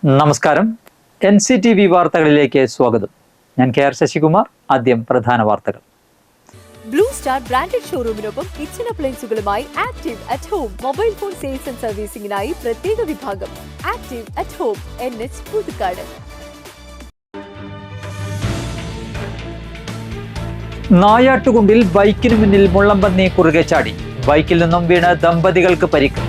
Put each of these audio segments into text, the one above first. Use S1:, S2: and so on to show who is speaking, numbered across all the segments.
S1: നമസ്കാരം. NCTV വാർത്തകളിലേക്ക് സ്വാഗതം. ഞാൻ KR ശശികുമാർ. ആദ്യം പ്രധാന വാർത്തകൾ.
S2: ബ്ലൂ സ്റ്റാർ ബ്രാൻഡഡ് ഷോറൂമിനൊപ്പം കിച്ചൺ അപ്ലയൻസുകളുമായി Active at Home mobile phone sales and സർവീസിംഗിനായി പ്രത്യേക വിഭാഗം. Active at Home NH Puthukkad.
S1: നായാട്ടുകുണ്ടിൽ ബൈക്കിന് മുന്നിൽ മുള്ളംപന്നി കുറുകെ ചാടി. ബൈക്കിൽ നിന്നും വീണ് ദമ്പതികൾക്ക് പരിക്ക്.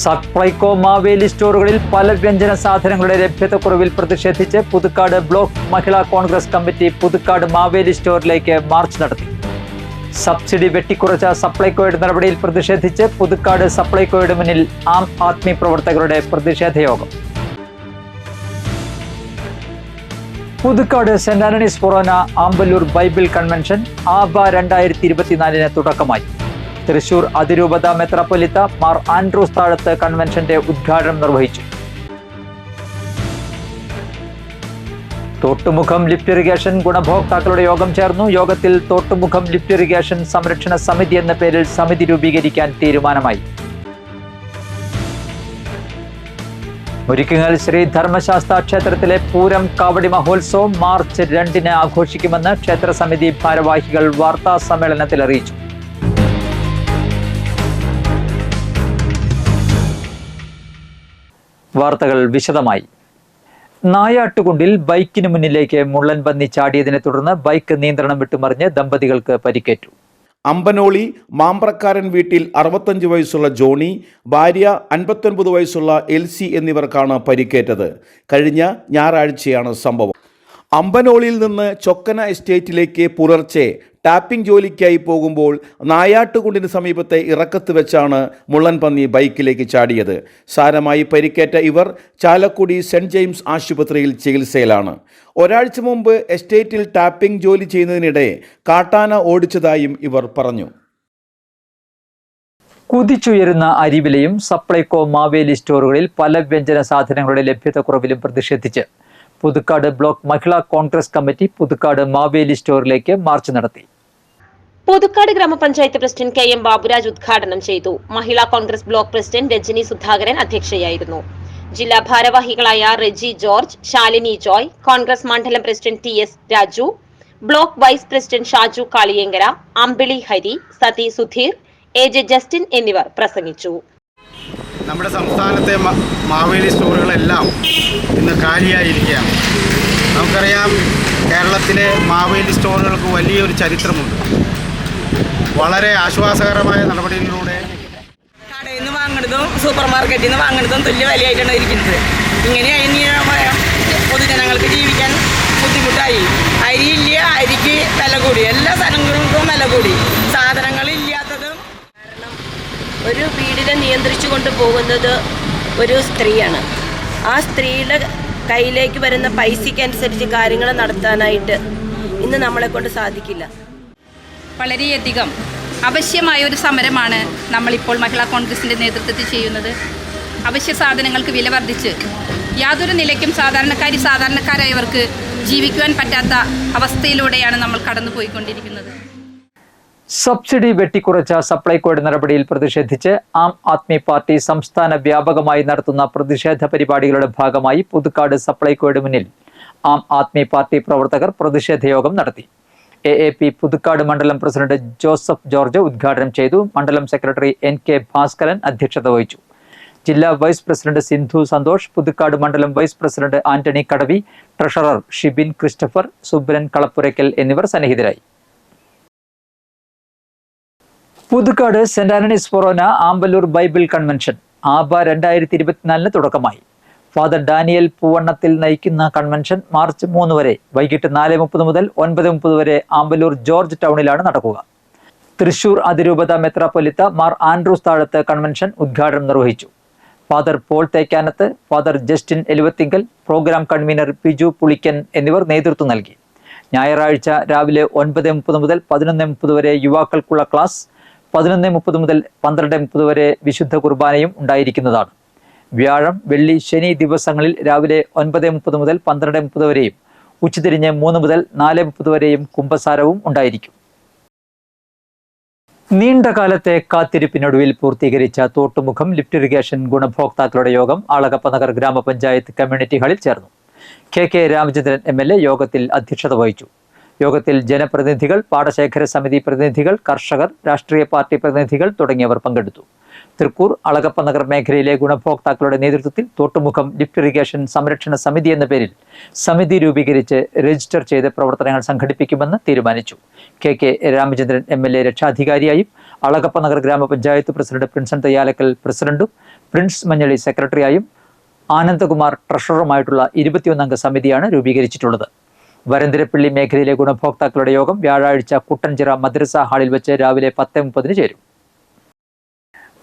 S1: സപ്ലൈകോ മാവേലി സ്റ്റോറുകളിൽ പല വ്യഞ്ജന സാധനങ്ങളുടെ ലഭ്യതക്കുറവിൽ പ്രതിഷേധിച്ച് പുതുക്കാട് ബ്ലോക്ക് മഹിളാ കോൺഗ്രസ് കമ്മിറ്റി പുതുക്കാട് മാവേലി സ്റ്റോറിലേക്ക് മാർച്ച് നടത്തി. സബ്സിഡി വെട്ടിക്കുറച്ച സപ്ലൈകോയുടെ നടപടിയിൽ പ്രതിഷേധിച്ച് പുതുക്കാട് സപ്ലൈകോയുടെ മുന്നിൽ ആം ആദ്മി പ്രവർത്തകരുടെ പ്രതിഷേധ യോഗം. പുതുക്കാട് സെന്റ് ആന്റണീസ് ഫൊറോന ആമ്പല്ലൂർ ബൈബിൾ കൺവെൻഷൻ ആബ 2024 തുടക്കമായി. തൃശൂർ അതിരൂപത മെത്രാപ്പൊലീത്ത മാർ ആൻഡ്രൂസ് താഴത്ത് കൺവെൻഷന്റെ ഉദ്ഘാടനം നിർവഹിച്ചു. തോട്ടുമുഖം ലിഫ്റ്റ് ഇറിഗേഷൻ ഗുണഭോക്താക്കളുടെ യോഗം ചേർന്നു. യോഗത്തിൽ തോട്ടുമുഖം ലിഫ്റ്റ് ഇറിഗേഷൻ സംരക്ഷണ സമിതി എന്ന പേരിൽ സമിതി രൂപീകരിക്കാൻ തീരുമാനമായി. മുരിക്കുങ്ങൽ ശ്രീ ധർമ്മശാസ്ത്ര ക്ഷേത്രത്തിലെ പൂരം കാവടി മഹോത്സവം മാർച്ച് 2 ആഘോഷിക്കുമെന്ന് ക്ഷേത്ര സമിതി ഭാരവാഹികൾ വാർത്താ സമ്മേളനത്തിൽ അറിയിച്ചു. വാർത്തകൾ വിശദമായി. നായാട്ടുകുണ്ടിൽ ബൈക്കിന് മുന്നിലേക്ക് മുള്ളൻ പന്നി ചാടിയതിനെ തുടർന്ന് ബൈക്ക് നിയന്ത്രണം വിട്ടുമറിഞ്ഞ് ദമ്പതികൾക്ക് പരിക്കേറ്റു.
S3: അമ്പനോളി മാമ്പ്രക്കാരൻ വീട്ടിൽ 65 വയസ്സുള്ള ജോണി, ഭാര്യ 59 വയസ്സുള്ള എൽസി എന്നിവർക്കാണ് പരിക്കേറ്റത്. കഴിഞ്ഞ ഞായറാഴ്ചയാണ് സംഭവം. അമ്പനോളിയിൽ നിന്ന് ചൊക്കന എസ്റ്റേറ്റിലേക്ക് പുലർച്ചെ ടാപ്പിംഗ് ജോലിക്കായി പോകുമ്പോൾ നായാട്ടുകുണ്ടിന് സമീപത്തെ ഇറക്കത്ത് വെച്ചാണ് മുള്ളൻ പന്നി ബൈക്കിലേക്ക് ചാടിയത്. സാരമായി പരിക്കേറ്റ ഇവർ ചാലക്കുടി സെന്റ് ജെയിംസ് ആശുപത്രിയിൽ ചികിത്സയിലാണ്. ഒരാഴ്ച മുമ്പ് എസ്റ്റേറ്റിൽ ടാപ്പിംഗ് ജോലി ചെയ്യുന്നതിനിടെ കാട്ടാന ഓടിച്ചതായും ഇവർ പറഞ്ഞു.
S1: കുതിച്ചുയരുന്ന അരിവിലയും സപ്ലൈകോ മാവേലി സ്റ്റോറുകളിൽ പല വ്യഞ്ജന സാധനങ്ങളുടെ ലഭ്യതക്കുറവിലും പ്രതിഷേധിച്ച് പുതുക്കാട് ബ്ലോക്ക് മഹിളാ കോൺഗ്രസ് കമ്മിറ്റി പുതുക്കാട് മാവേലി സ്റ്റോറിലേക്ക് മാർച്ച് നടത്തി.
S4: പുതുക്കാട് ഗ്രാമപഞ്ചായത്ത് പ്രസിഡന്റ് KM ബാബുരാജ് ഉദ്ഘാടനം ചെയ്തു. മഹിളാ കോൺഗ്രസ് ബ്ലോക്ക് പ്രസിഡന്റ് രജനി സുധാകരൻ അധ്യക്ഷയായിരുന്നു. ജില്ലാ ഭാരവാഹികളായ റെജി ജോർജ്, ശാലിനി ജോയ്, കോൺഗ്രസ് മണ്ഡലം president TS Raju, block vice president Shaju Kaliyankara, Ambili Hari, Sathi Sudheer, AJ Justin എന്നിവർ പ്രസംഗിച്ചു.
S5: നമ്മുടെ സംസ്ഥാനത്തെ മാവേലി സ്റ്റോറുകളെല്ലാം ഇന്ന് കാലിയായിരിക്കുകയാണ്. നമുക്കറിയാം, കേരളത്തിലെ മാവേലി സ്റ്റോറുകൾക്ക് വലിയൊരു ചരിത്രമുണ്ട്. വളരെ ആശ്വാസകരമായ നടപടികളിലൂടെ
S6: കടയിൽ നിന്ന് വാങ്ങുന്നതും സൂപ്പർ മാർക്കറ്റിൽ നിന്ന് വാങ്ങുന്നതും തുല്യ വിലയായിട്ടാണ് ഇരിക്കുന്നത്. ഇങ്ങനെയായി പൊതുജനങ്ങൾക്ക് ജീവിക്കാൻ ബുദ്ധിമുട്ടായി. അരിയില്ല, അരിക്ക് വില കൂടി, എല്ലാ സാധനങ്ങൾക്കും വില കൂടി, സാധനങ്ങളില്ലാത്തതും.
S7: കാരണം ഒരു വീടിനെ നിയന്ത്രിച്ചു കൊണ്ടുപോകുന്നത് ഒരു സ്ത്രീയാണ്. ആ സ്ത്രീയുടെ കയ്യിലേക്ക് വരുന്ന പൈസയ്ക്കനുസരിച്ച് കാര്യങ്ങൾ നടത്താനായിട്ട് ഇന്ന് നമ്മളെ കൊണ്ട് സാധിക്കില്ല.
S8: വളരെയധികം ആവശ്യമായ ഒരു സമരമാണ് നമ്മളിപ്പോൾ മഹിളാ കോൺഗ്രസിൻ്റെ നേതൃത്വത്തിൽ ചെയ്യുന്നത്. അവശ്യ സാധനങ്ങൾക്ക് വില വർദ്ധിച്ച് യാതൊരു നിലയ്ക്കും സാധാരണക്കാരായവർക്ക് ജീവിക്കുവാൻ പറ്റാത്ത അവസ്ഥയിലൂടെയാണ് നമ്മൾ കടന്നുപോയിക്കൊണ്ടിരിക്കുന്നത്.
S1: സബ്സിഡി വെട്ടിക്കുറച്ച സപ്ലൈകോയുടെ നടപടിയിൽ പ്രതിഷേധിച്ച് ആം ആദ്മി പാർട്ടി സംസ്ഥാന വ്യാപകമായി നടത്തുന്ന പ്രതിഷേധ പരിപാടികളുടെ ഭാഗമായി പുതുക്കാട് സപ്ലൈകോയുടെ മുന്നിൽ ആം ആദ്മി പാർട്ടി പ്രവർത്തകർ പ്രതിഷേധ യോഗം നടത്തി. AAP പുതുക്കാട് മണ്ഡലം പ്രസിഡന്റ് ജോസഫ് ജോർജ് ഉദ്ഘാടനം ചെയ്തു. മണ്ഡലം സെക്രട്ടറി NK ഭാസ്കരൻ അധ്യക്ഷത വഹിച്ചു. ജില്ലാ വൈസ് പ്രസിഡന്റ് സിന്ധു സന്തോഷ്, പുതുക്കാട് മണ്ഡലം vice president Antony കടവി, treasurer Shibin Christopher, Subran Kalappurakkal എന്നിവർ സന്നിഹിതരായി. പുതുക്കാട് സെന്റ് ആന്റണീസ് ഫൊറോന ആമ്പല്ലൂർ ബൈബിൾ കൺവെൻഷൻ ആബ 2024 തുടക്കമായി. ഫാദർ ഡാനിയൽ പൂവണ്ണത്തിൽ നയിക്കുന്ന കൺവെൻഷൻ മാർച്ച് 3 വരെ വൈകിട്ട് 4:30 മുതൽ 9:30 വരെ ആമ്പല്ലൂർ ജോർജ് ടൗണിലാണ് നടക്കുക. തൃശൂർ അതിരൂപത മെത്രാപ്പൊലീത്ത മാർ ആൻഡ്രൂസ് താഴത്ത് കൺവെൻഷൻ ഉദ്ഘാടനം നിർവഹിച്ചു. ഫാദർ പോൾ തേക്കാനത്ത്, ഫാദർ ജസ്റ്റിൻ എലുവത്തിങ്കൽ, പ്രോഗ്രാം കൺവീനർ പിജു പുളിക്കൻ എന്നിവർ നേതൃത്വം നൽകി. ഞായറാഴ്ച രാവിലെ 9:30 മുതൽ 11:30 വരെ യുവാക്കൾക്കുള്ള ക്ലാസ്, 11:30 മുതൽ 12:30 വരെ വിശുദ്ധ കുർബാനയും ഉണ്ടായിരിക്കുന്നതാണ്. വ്യാഴം, വെള്ളി, ശനി ദിവസങ്ങളിൽ രാവിലെ 9:30 മുതൽ 12:30 വരെയും ഉച്ചതിരിഞ്ഞ് 3 മുതൽ 4:30 വരെയും കുമ്പസാരവും ഉണ്ടായിരിക്കും. നീണ്ടകാലത്തെ കാത്തിരിപ്പിനൊടുവിൽ പൂർത്തീകരിച്ച തോട്ടുമുഖം ലിഫ്റ്റ് ഇറിഗേഷൻ ഗുണഭോക്താക്കളുടെ യോഗം അളഗപ്പനഗർ ഗ്രാമപഞ്ചായത്ത് കമ്മ്യൂണിറ്റി ഹാളിൽ ചേർന്നു. കെ രാമചന്ദ്രൻ MLA യോഗത്തിൽ അധ്യക്ഷത വഹിച്ചു. യോഗത്തിൽ ജനപ്രതിനിധികൾ, പാടശേഖര സമിതി പ്രതിനിധികൾ, കർഷകർ, രാഷ്ട്രീയ പാർട്ടി പ്രതിനിധികൾ തുടങ്ങിയവർ പങ്കെടുത്തു. തൃക്കൂർ അളഗപ്പനഗർ മേഖലയിലെ ഗുണഭോക്താക്കളുടെ നേതൃത്വത്തിൽ തോട്ടുമുഖം ലിഫ്റ്റ് ഇറിഗേഷൻ സംരക്ഷണ സമിതി എന്ന പേരിൽ സമിതി രൂപീകരിച്ച് രജിസ്റ്റർ ചെയ്ത് പ്രവർത്തനങ്ങൾ സംഘടിപ്പിക്കുമെന്ന് തീരുമാനിച്ചു. കെ രാമചന്ദ്രൻ MLA രക്ഷാധികാരിയായും അളഗപ്പനഗർ ഗ്രാമപഞ്ചായത്ത് പ്രസിഡന്റ് പ്രിൻസൺ തയ്യാലക്കൽ പ്രസിഡന്റും പ്രിൻസ് മഞ്ഞളി സെക്രട്ടറിയായും ആനന്ദകുമാർ ട്രഷററുമായിട്ടുള്ള 21 അംഗ സമിതിയാണ് രൂപീകരിച്ചിട്ടുള്ളത്. വരന്തരപ്പള്ളി മേഖലയിലെ ഗുണഭോക്താക്കളുടെ യോഗം വ്യാഴാഴ്ച കുട്ടൻചിറ മദ്രസ ഹാളിൽ വെച്ച് രാവിലെ 10:30 ചേരും.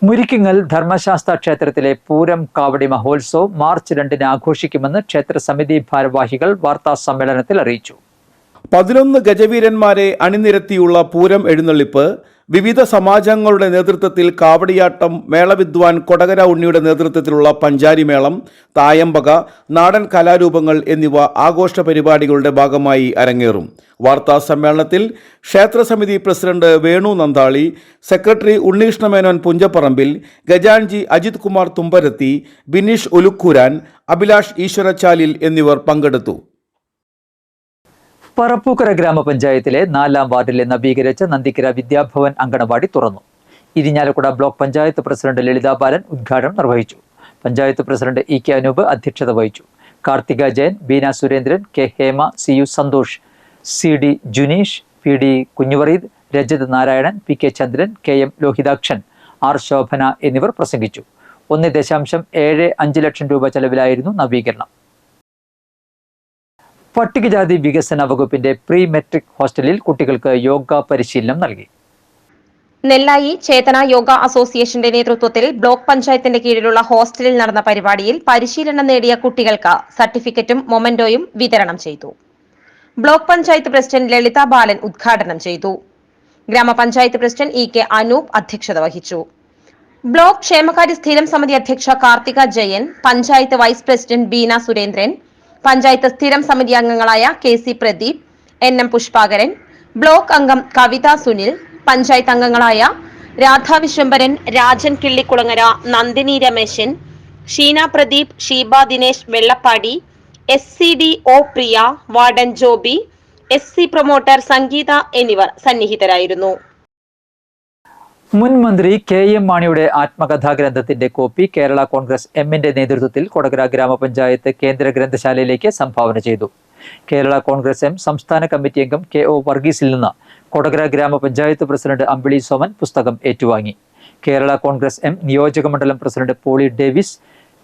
S1: മുരിക്കിങ്ങൽ ധർമ്മശാസ്ത്ര ക്ഷേത്രത്തിലെ പൂരം കാവടി മഹോത്സവം മാർച്ച് 2 ആഘോഷിക്കുമെന്ന് ക്ഷേത്ര സമിതി ഭാരവാഹികൾ വാർത്താ സമ്മേളനത്തിൽ അറിയിച്ചു.
S3: 11 ഗജവീരന്മാരെ അണിനിരത്തിയുള്ള പൂരം എഴുന്നള്ളിപ്പ്, വിവിധ സമാജങ്ങളുടെ നേതൃത്വത്തിൽ കാവടിയാട്ടം, മേളവിദ്വാൻ കൊടകര ഉണ്ണിയുടെ നേതൃത്വത്തിലുള്ള പഞ്ചാരിമേളം, തായമ്പക, നാടൻ കലാരൂപങ്ങൾ എന്നിവ ആഘോഷ പരിപാടികളുടെ ഭാഗമായി അരങ്ങേറും. വാർത്താ സമ്മേളനത്തിൽ ക്ഷേത്രസമിതി പ്രസിഡന്റ് വേണു നന്താളി, സെക്രട്ടറി ഉണ്ണീഷ്ണമേനോൻ പുഞ്ചപ്പറമ്പിൽ, ഖജാൻജി അജിത് കുമാർ തുമ്പരത്തി, ബിനീഷ് ഉലുക്കൂരാൻ, അഭിലാഷ് ഈശ്വരച്ചാലിൽ എന്നിവർ പങ്കെടുത്തു.
S1: പറപ്പൂക്കര ഗ്രാമപഞ്ചായത്തിലെ 4-ാം വാർഡിലെ നവീകരിച്ച നന്ദിക്കര വിദ്യാഭവൻ അങ്കണവാടി തുറന്നു. ഇരിഞ്ഞാലക്കുട ബ്ലോക്ക് പഞ്ചായത്ത് പ്രസിഡന്റ് ലളിതാ ബാലൻ ഉദ്ഘാടനം നിർവഹിച്ചു. പഞ്ചായത്ത് പ്രസിഡന്റ് EK അനൂപ് അധ്യക്ഷത വഹിച്ചു. Karthika Jayan, Beena Surendran, K Hema, CU Santhosh, CD Juneesh, PD കുഞ്ഞുവറീദ്, Rajat Narayanan, PK ചന്ദ്രൻ, KM ലോഹിതാക്ഷൻ, R ശോഭന എന്നിവർ പ്രസംഗിച്ചു. 1.75 ലക്ഷം രൂപ ചെലവിലായിരുന്നു നവീകരണം. പട്ടികജാതി വികസന വകുപ്പിന്റെ പ്രീ മെട്രിക് ഹോസ്റ്റലിൽ കുട്ടികൾക്ക് യോഗ പരിശീലനം നൽകി.
S4: നെല്ലായി ചേതന യോഗ അസോസിയേഷന്റെ നേതൃത്വത്തിൽ ബ്ലോക്ക് പഞ്ചായത്തിന്റെ കീഴിലുള്ള ഹോസ്റ്റലിൽ നടന്ന പരിപാടിയിൽ പരിശീലനം നേടിയ കുട്ടികൾക്ക് സർട്ടിഫിക്കറ്റും മൊമെന്റോയും വിതരണം ചെയ്തു. ബ്ലോക്ക് പഞ്ചായത്ത് പ്രസിഡന്റ് ലളിതാ ബാലൻ ഉദ്ഘാടനം ചെയ്തു. ഗ്രാമപഞ്ചായത്ത് പ്രസിഡന്റ് EK അനൂപ് അധ്യക്ഷത വഹിച്ചു. ബ്ലോക്ക് ക്ഷേമകാര്യ സ്ഥിരം സമിതി അധ്യക്ഷ കാർത്തിക ജയൻ, പഞ്ചായത്ത് വൈസ് പ്രസിഡന്റ് ബീന സുരേന്ദ്രൻ, പഞ്ചായത്ത് സ്ഥിരം സമിതി അംഗങ്ങളായ KC Pradeep, NM Pushpakaran, block അംഗം കവിത സുനിൽ, പഞ്ചായത്ത് അംഗങ്ങളായ രാധാ വിശ്വംഭരൻ, രാജൻ കിള്ളിക്കുളങ്ങര, നന്ദിനി രമേശൻ, ഷീന പ്രദീപ്, ഷീബ ദിനേശ് വെള്ളപ്പാടി, SCDO പ്രിയ, വാർഡൻ ജോബി, SC പ്രൊമോട്ടർ സംഗീത എന്നിവർ സന്നിഹിതരായിരുന്നു.
S1: മുൻ മന്ത്രി KM മാണിയുടെ ആത്മകഥാ ഗ്രന്ഥത്തിന്റെ കോപ്പി കേരള കോൺഗ്രസ് എമ്മിന്റെ നേതൃത്വത്തിൽ കൊടകര ഗ്രാമപഞ്ചായത്ത് കേന്ദ്ര ഗ്രന്ഥശാലയിലേക്ക് സംഭാവന ചെയ്തു. കേരള കോൺഗ്രസ് എം സംസ്ഥാന കമ്മിറ്റി അംഗം KO വർഗീസിൽ നിന്ന് കൊടകര ഗ്രാമപഞ്ചായത്ത് പ്രസിഡന്റ് അമ്പിളി സോമൻ പുസ്തകം ഏറ്റുവാങ്ങി. കേരള കോൺഗ്രസ് എം നിയോജക മണ്ഡലം president Poly Davis,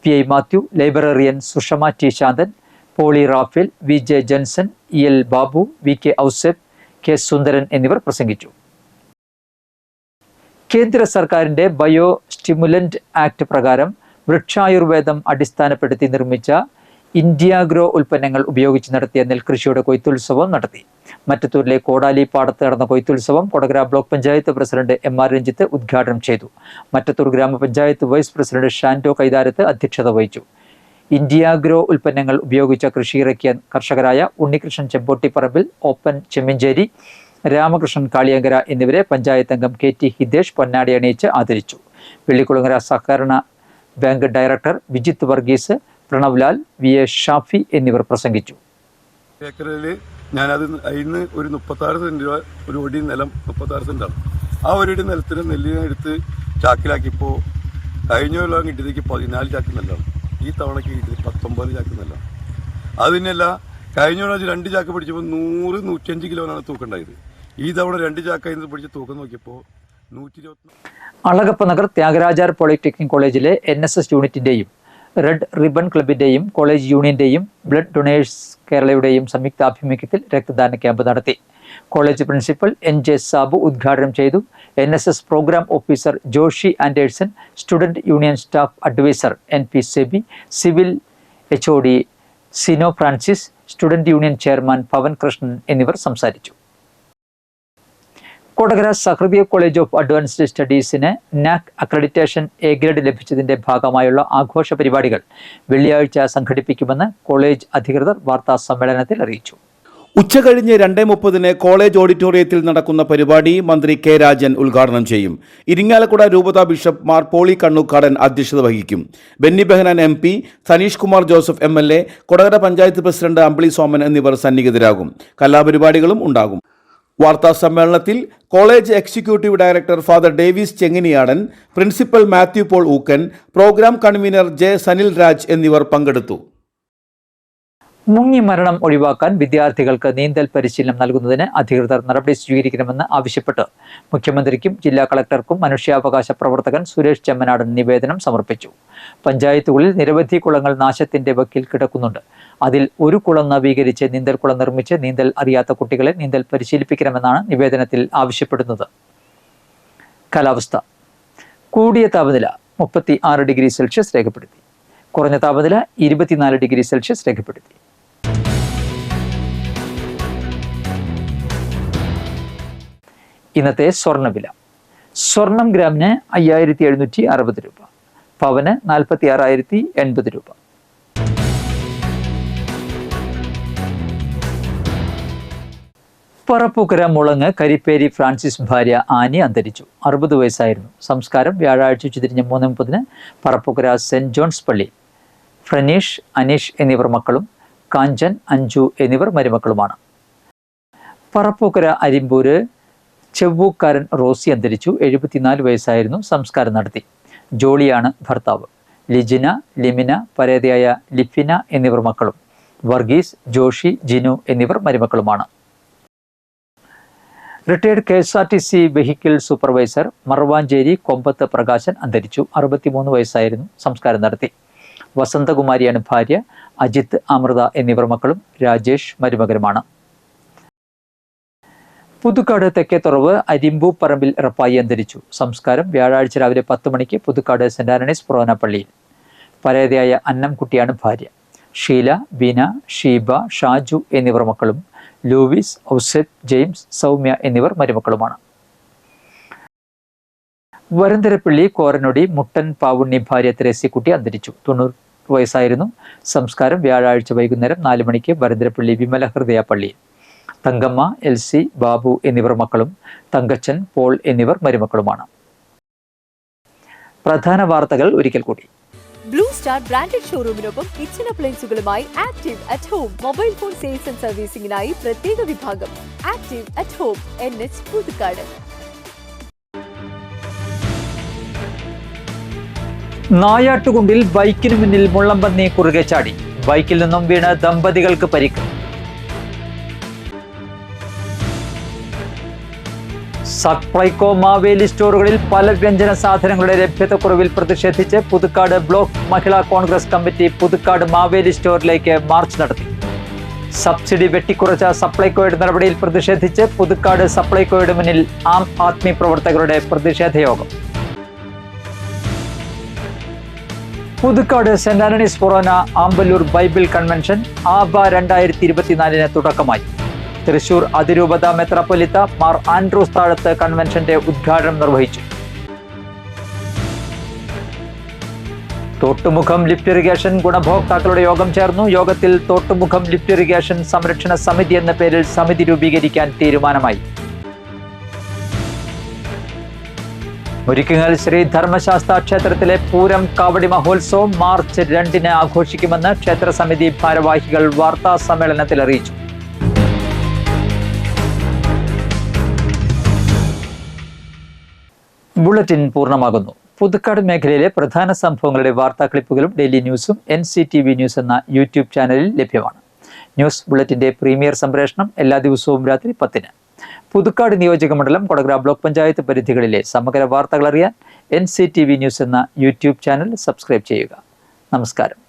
S1: PI Mathew, librarian Sushama T Shanthan, Poly Raphael, VJ Jenson, EL Babu, VK Ouseph, K Sundaran എന്നിവർ പ്രസംഗിച്ചു. കേന്ദ്ര സർക്കാരിന്റെ ബയോ സ്റ്റിമുലന്റ് ആക്ട് പ്രകാരം വൃക്ഷായുർവേദം അടിസ്ഥാനപ്പെടുത്തി നിർമ്മിച്ച ഇന്ത്യാഗ്രോ ഉൽപ്പന്നങ്ങൾ ഉപയോഗിച്ച് നടത്തിയ നെൽകൃഷിയുടെ കൊയ്ത്തുത്സവം നടത്തി. മറ്റത്തൂരിലെ കോടാലി പാടത്ത് നടന്ന കൊയ്ത്തുത്സവം Kodakara block panchayat president MR Ranjith ഉദ്ഘാടനം ചെയ്തു. മറ്റത്തൂർ ഗ്രാമപഞ്ചായത്ത് വൈസ് പ്രസിഡന്റ് ഷാൻഡോ കൈതാരത്ത് അധ്യക്ഷത വഹിച്ചു. ഇന്ത്യാഗ്രോ ഉൽപ്പന്നങ്ങൾ ഉപയോഗിച്ച കൃഷിയിറക്കിയ കർഷകരായ ഉണ്ണികൃഷ്ണൻ ചെമ്പോട്ടിപ്പറമ്പിൽ, ഓപ്പൻ ചെമ്മിഞ്ചേരി, രാമകൃഷ്ണൻ കാളിയങ്കര എന്നിവരെ പഞ്ചായത്ത് അംഗം KT ഹിതേഷ് പൊന്നാടി അണിയിച്ച് ആദരിച്ചു. വെള്ളിക്കുളങ്ങര സഹകരണ bank director Vijith Varghese, Pranav Lal, VA Shafi എന്നിവർ പ്രസംഗിച്ചു.
S9: ഏക്കറിൽ ഞാനത് അതിന് ഒരു 36 സെന്റ് രൂപ ഒരു ഒടി നിലം 36 സെന്റാണ്. ആ ഒരടി നിലത്തിന് നെല്ലിനെ എടുത്ത് ചാക്കിലാക്കിയപ്പോൾ കഴിഞ്ഞ കൊല്ലം കിട്ടിയതേക്ക് 14 ചാക്ക് നെല്ലാണ്. ഈ തവണയ്ക്ക് കിട്ടിയത് 19 ചാക്ക് നെല്ലാണ്. അത് തന്നെയല്ല, കഴിഞ്ഞ പ്രാവശ്യം 2 ചാക്ക് പിടിച്ചപ്പോൾ 100-105 കിലോനാണ് തൂക്കുണ്ടായത്. ഈ തവണ 2 ചാക്ക് അതിന് പിടിച്ച് തൂക്കം നോക്കിയപ്പോൾ 120.
S1: അളഗപ്പനഗർ ത്യാഗരാജാർ പോളിടെക്നിക് കോളേജിലെ NSS യൂണിറ്റിന്റെയും റെഡ് റിബൺ ക്ലബിന്റെയും കോളേജ് യൂണിയന്റെയും ബ്ലഡ് ഡൊണേഴ്സ് കേരളയുടെയും സംയുക്താഭിമുഖ്യത്തിൽ രക്തദാന ക്യാമ്പ് നടത്തി. കോളേജ് പ്രിൻസിപ്പൽ NJ സാബു ഉദ്ഘാടനം ചെയ്തു. NSS programme officer Joshy Anderson, student union staff advisor NP Sebi, civil HOD Sino Francis, student union chairman Pavan Krishnan എന്നിവർ സംസാരിച്ചു. Kodakara Sahrdaya college of advanced സ്റ്റഡീസിന് NAC അക്രഡിറ്റേഷൻ A ഗ്രേഡ് ലഭിച്ചതിന്റെ ഭാഗമായുള്ള ആഘോഷ പരിപാടികൾ വെള്ളിയാഴ്ച സംഘടിപ്പിക്കുമെന്ന് കോളേജ് അധികൃതർ വാർത്താ സമ്മേളനത്തിൽ അറിയിച്ചു.
S3: ഉച്ചകഴിഞ്ഞ് 2:30 കോളേജ് ഓഡിറ്റോറിയത്തിൽ നടക്കുന്ന പരിപാടി മന്ത്രി കെ രാജൻ ഉദ്ഘാടനം ചെയ്യും. ഇരിങ്ങാലക്കുട രൂപതാ ബിഷപ്പ് മാർ പോളി കണ്ണൂക്കാടൻ അധ്യക്ഷത വഹിക്കും. Benny Behanan MP, Saneesh Kumar Joseph MLA, Kodakara panchayat president Ambili Soman എന്നിവർ സന്നിഹിതരാകും. കലാപരിപാടികളും ഉണ്ടാകും. വാർത്താ സമ്മേളനത്തിൽ college executive director father Davis Chenginiyadan, principal Mathew Paul Ookkan, programme convener J Sanil Raj എന്നിവർ പങ്കെടുത്തു.
S1: മുങ്ങി മരണം ഒഴിവാക്കാൻ വിദ്യാർത്ഥികൾക്ക് നീന്തൽ പരിശീലനം നൽകുന്നതിന് അധികൃതർ നടപടി സ്വീകരിക്കണമെന്ന് ആവശ്യപ്പെട്ട് മുഖ്യമന്ത്രിക്കും ജില്ലാ കളക്ടർക്കും മനുഷ്യാവകാശ പ്രവർത്തകൻ സുരേഷ് ചെമ്മനാടൻ നിവേദനം സമർപ്പിച്ചു. പഞ്ചായത്തുകളിൽ നിരവധി കുളങ്ങൾ നാശത്തിന്റെ വക്കിൽ കിടക്കുന്നുണ്ട്. അതിൽ ഒരു കുളം നവീകരിച്ച് നീന്തൽക്കുളം നിർമ്മിച്ച് നീന്തൽ അറിയാത്ത കുട്ടികളെ നീന്തൽ പരിശീലിപ്പിക്കണമെന്നാണ് നിവേദനത്തിൽ ആവശ്യപ്പെടുന്നത്. കാലാവസ്ഥ. കൂടിയ താപനില 36 ഡിഗ്രി സെൽഷ്യസ് രേഖപ്പെടുത്തി. കുറഞ്ഞ താപനില 24 ഡിഗ്രി സെൽഷ്യസ് രേഖപ്പെടുത്തി. ഇന്നത്തെ സ്വർണ്ണവില. സ്വർണം ഗ്രാമിന് 5760 രൂപ, പവന് 46,080 രൂപ. പറപ്പൂക്കര മുളങ്ങ് കരിപ്പേരി ഫ്രാൻസിസ് ഭാര്യ ആനി അന്തരിച്ചു. 60 വയസ്സായിരുന്നു. സംസ്കാരം വ്യാഴാഴ്ച ഉച്ചതിരിഞ്ഞ് 3:30 പറപ്പൂക്കര സെന്റ് ജോൺസ് പള്ളി. ഫ്രനീഷ്, അനീഷ് എന്നിവർ മക്കളും കാഞ്ചൻ, അഞ്ജു എന്നിവർ മരുമക്കളുമാണ്. പറപ്പൂക്കര അരിമ്പൂര് ചെവ്വൂക്കാരൻ റോസി അന്തരിച്ചു. 74 വയസ്സായിരുന്നു. സംസ്കാരം നടത്തി. ജോളിയാണ് ഭർത്താവ്. ലിജിന, ലിമിന, പരേതയായ ലിഫിന എന്നിവർ മക്കളും. വർഗീസ്, ജോഷി, ജിനു എന്നിവർ മരുമക്കളുമാണ്. Retired KSRTC vehicle supervisor Maravancheri കൊമ്പത്ത് പ്രകാശൻ അന്തരിച്ചു. 63 വയസ്സായിരുന്നു. സംസ്കാരം നടത്തി. വസന്തകുമാരിയാണ് ഭാര്യ. അജിത്ത്, അമൃത എന്നിവർ മക്കളും. രാജേഷ് മരുമകനുമാണ്. പുതുക്കാട് തെക്കേത്തുറവ് അരിമ്പു പറമ്പിൽ റപ്പായി അന്തരിച്ചു. സംസ്കാരം വ്യാഴാഴ്ച രാവിലെ 10 മണിക്ക് പുതുക്കാട് സെന്റ് ആന്റണീസ് ഫൊറോന പള്ളിയിൽ. പരേതയായ അന്നംകുട്ടിയാണ് ഭാര്യ. ഷീല, ബീന, ഷീബ, ഷാജു എന്നിവർ മക്കളും. ലൂവിസ്, ഔസഫ്, ജെയിംസ്, സൗമ്യ എന്നിവർ മരുമക്കളുമാണ്. വരന്തരപ്പള്ളി കോരനൊടി മുട്ടൻ പാവുണ്ണി ഭാര്യ തെരേസിക്കുട്ടി അന്തരിച്ചു. 90 വയസ്സായിരുന്നു. സംസ്കാരം വ്യാഴാഴ്ച വൈകുന്നേരം 4 മണിക്ക് വരന്തരപ്പള്ളി വിമല ഹൃദയ പള്ളിയിൽ. തങ്കമ്മ, എൽസി, ബാബു എന്നിവർ മക്കളും. തങ്കച്ചൻ, പോൾ എന്നിവർ മരുമക്കളുമാണ്. പ്രധാന വാർത്തകൾ ഒരിക്കൽ കൂടി.
S2: ബ്ലൂ സ്റ്റാർ ബ്രാൻഡഡ് ഷോറൂമിനൊപ്പം കിച്ചൺ അപ്ലയൻസുകളുമായി Active at Home mobile phone sales and സർവീസിംഗിനായി പ്രത്യേക വിഭാഗം. Active at Home, NH Puthukkad.
S1: നായാട്ടുകുണ്ടിൽ ബൈക്കിന് മുന്നിൽ മുള്ളംപന്നി കുറുകെ ചാടി. ബൈക്കിൽ നിന്നും വീണ് ദമ്പതികൾക്ക് പരിക്ക്. സപ്ലൈകോ മാവേലി സ്റ്റോറുകളിൽ പല വ്യഞ്ജന സാധനങ്ങളുടെ ലഭ്യതക്കുറവിൽ പ്രതിഷേധിച്ച് പുതുക്കാട് ബ്ലോക്ക് മഹിളാ കോൺഗ്രസ് കമ്മിറ്റി പുതുക്കാട് മാവേലി സ്റ്റോറിലേക്ക് മാർച്ച് നടത്തി. സബ്സിഡി വെട്ടിക്കുറച്ച സപ്ലൈകോയുടെ നടപടിയിൽ പ്രതിഷേധിച്ച് പുതുക്കാട് സപ്ലൈകോയുടെ മുന്നിൽ ആം ആദ്മി പ്രവർത്തകരുടെ പ്രതിഷേധ യോഗം. പുതുക്കാട് സെന്റ് ആന്റണീസ് ഫൊറോന ആമ്പല്ലൂർ ബൈബിൾ കൺവെൻഷൻ ആബ 2024 തുടക്കമായി. തൃശൂർ അതിരൂപത മെത്രാപ്പൊലീത്ത മാർ ആൻഡ്രൂസ് താഴത്ത് കൺവെൻഷന്റെ ഉദ്ഘാടനം നിർവഹിച്ചു. തോട്ടുമുഖം ലിഫ്റ്റ് ഇറിഗേഷൻ ഗുണഭോക്താക്കളുടെ യോഗം ചേർന്നു. യോഗത്തിൽ തോട്ടുമുഖം ലിഫ്റ്റ് ഇറിഗേഷൻ സംരക്ഷണ സമിതി എന്ന പേരിൽ സമിതി രൂപീകരിക്കാൻ തീരുമാനമായി. മുരിക്കുങ്ങൽ ശ്രീ ധർമ്മശാസ്ത്ര ക്ഷേത്രത്തിലെ പൂരം കാവടി മഹോത്സവം മാർച്ച് 2 ആഘോഷിക്കുമെന്ന് ക്ഷേത്ര സമിതി ഭാരവാഹികൾ വാർത്താ സമ്മേളനത്തിൽ അറിയിച്ചു. ബുള്ളറ്റിൻ പൂർണ്ണമാകുന്നു. പുതുക്കാട് മേഖലയിലെ പ്രധാന സംഭവങ്ങളുടെ വാർത്താ ക്ലിപ്പുകളും ഡെയിലി ന്യൂസും NCTV ന്യൂസ് എന്ന യൂട്യൂബ് ചാനലിൽ ലഭ്യമാണ്. ന്യൂസ് ബുള്ളറ്റിന്റെ പ്രീമിയർ സംപ്രേഷണം എല്ലാ ദിവസവും രാത്രി 10-ന്. പുതുക്കാട് നിയോജക മണ്ഡലം, കൊടകര ബ്ലോക്ക് പഞ്ചായത്ത് പരിധികളിലെ സമഗ്ര വാർത്തകൾ അറിയാൻ NCTV ന്യൂസ് എന്ന യൂട്യൂബ് ചാനൽ സബ്സ്ക്രൈബ് ചെയ്യുക. നമസ്കാരം.